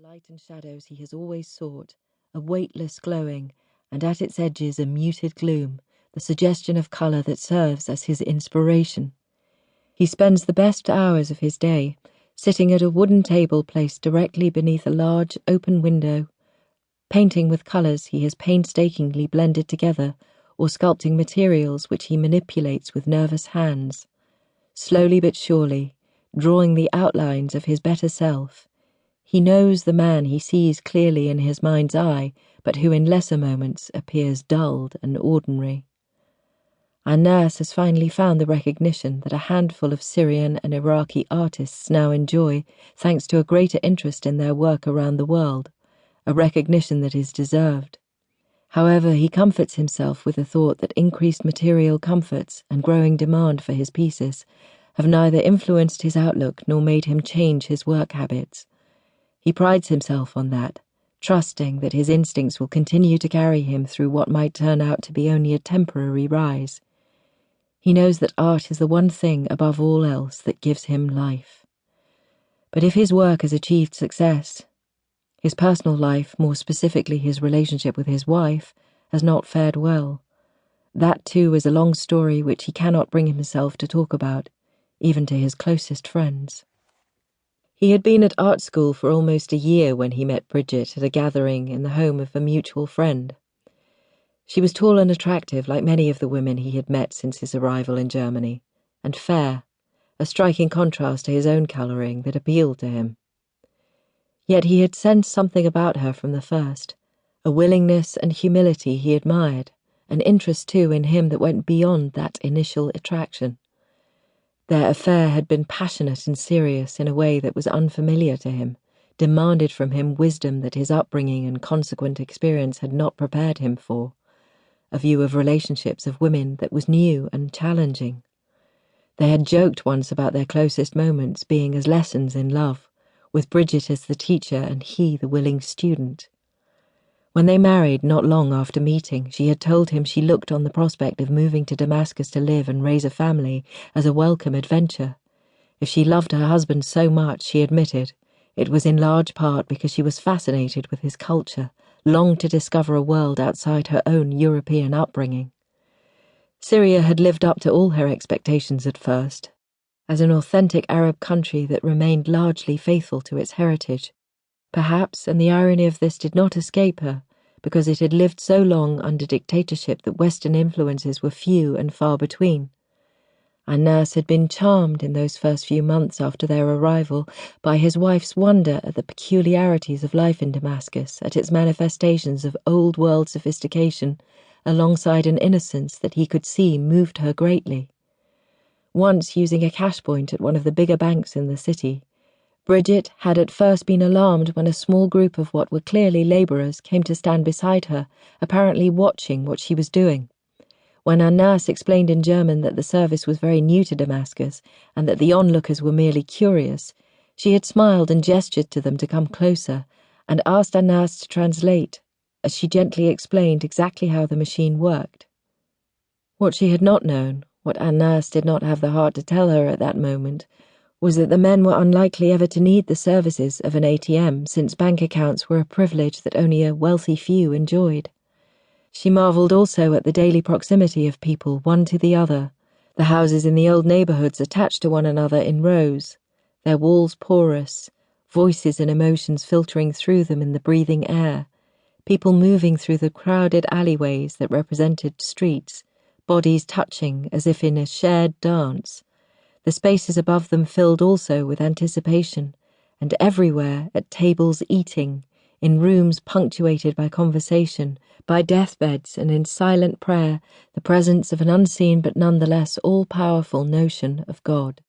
light and shadows he has always sought, a weightless glowing, and at its edges a muted gloom, the suggestion of colour that serves as his inspiration. He spends the best hours of his day sitting at a wooden table placed directly beneath a large open window, painting with colours he has painstakingly blended together, or sculpting materials which he manipulates with nervous hands. Slowly but surely, drawing the outlines of his better self, he knows the man he sees clearly in his mind's eye, but who in lesser moments appears dulled and ordinary. Anas has finally found the recognition that a handful of Syrian and Iraqi artists now enjoy, thanks to a greater interest in their work around the world, a recognition that is deserved. However, he comforts himself with the thought that increased material comforts and growing demand for his pieces have neither influenced his outlook nor made him change his work habits. He prides himself on that, trusting that his instincts will continue to carry him through what might turn out to be only a temporary rise. He knows that art is the one thing above all else that gives him life. But if his work has achieved success, his personal life, more specifically his relationship with his wife, has not fared well. That too is a long story which he cannot bring himself to talk about, even to his closest friends. He had been at art school for almost a year when he met Bridget at a gathering in the home of a mutual friend. She was tall and attractive like many of the women he had met since his arrival in Germany, and fair, a striking contrast to his own colouring that appealed to him. Yet he had sensed something about her from the first, a willingness and humility he admired, an interest too in him that went beyond that initial attraction. Their affair had been passionate and serious in a way that was unfamiliar to him, demanded from him wisdom that his upbringing and consequent experience had not prepared him for, a view of relationships of women that was new and challenging. They had joked once about their closest moments being as lessons in love, with Bridget as the teacher and he the willing student. When they married not long after meeting, she had told him she looked on the prospect of moving to Damascus to live and raise a family as a welcome adventure. If she loved her husband so much, she admitted, it was in large part because she was fascinated with his culture, longed to discover a world outside her own European upbringing. Syria had lived up to all her expectations at first, as an authentic Arab country that remained largely faithful to its heritage. Perhaps, and the irony of this did not escape her, because it had lived so long under dictatorship that Western influences were few and far between. Anas had been charmed in those first few months after their arrival by his wife's wonder at the peculiarities of life in Damascus, at its manifestations of old-world sophistication, alongside an innocence that he could see moved her greatly. Once using a cash point at one of the bigger banks in the city, Bridget had at first been alarmed when a small group of what were clearly labourers came to stand beside her, apparently watching what she was doing. When Anas explained in German that the service was very new to Damascus and that the onlookers were merely curious, she had smiled and gestured to them to come closer and asked Anas to translate, as she gently explained exactly how the machine worked. What she had not known, what Anas did not have the heart to tell her at that moment, was that the men were unlikely ever to need the services of an ATM, since bank accounts were a privilege that only a wealthy few enjoyed. She marvelled also at the daily proximity of people one to the other, the houses in the old neighbourhoods attached to one another in rows, their walls porous, voices and emotions filtering through them in the breathing air, people moving through the crowded alleyways that represented streets, bodies touching as if in a shared dance, the spaces above them filled also with anticipation, and everywhere at tables eating, in rooms punctuated by conversation, by deathbeds and in silent prayer, the presence of an unseen but nonetheless all-powerful notion of God.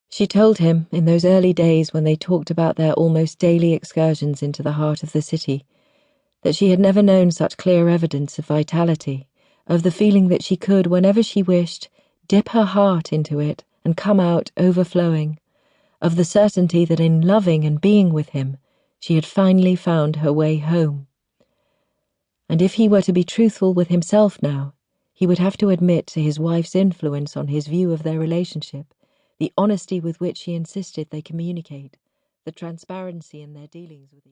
She told him, in those early days when they talked about their almost daily excursions into the heart of the city, that she had never known such clear evidence of vitality, of the feeling that she could, whenever she wished, dip her heart into it and come out overflowing, of the certainty that in loving and being with him, she had finally found her way home. And if he were to be truthful with himself now, he would have to admit to his wife's influence on his view of their relationship, the honesty with which she insisted they communicate, the transparency in their dealings with each other.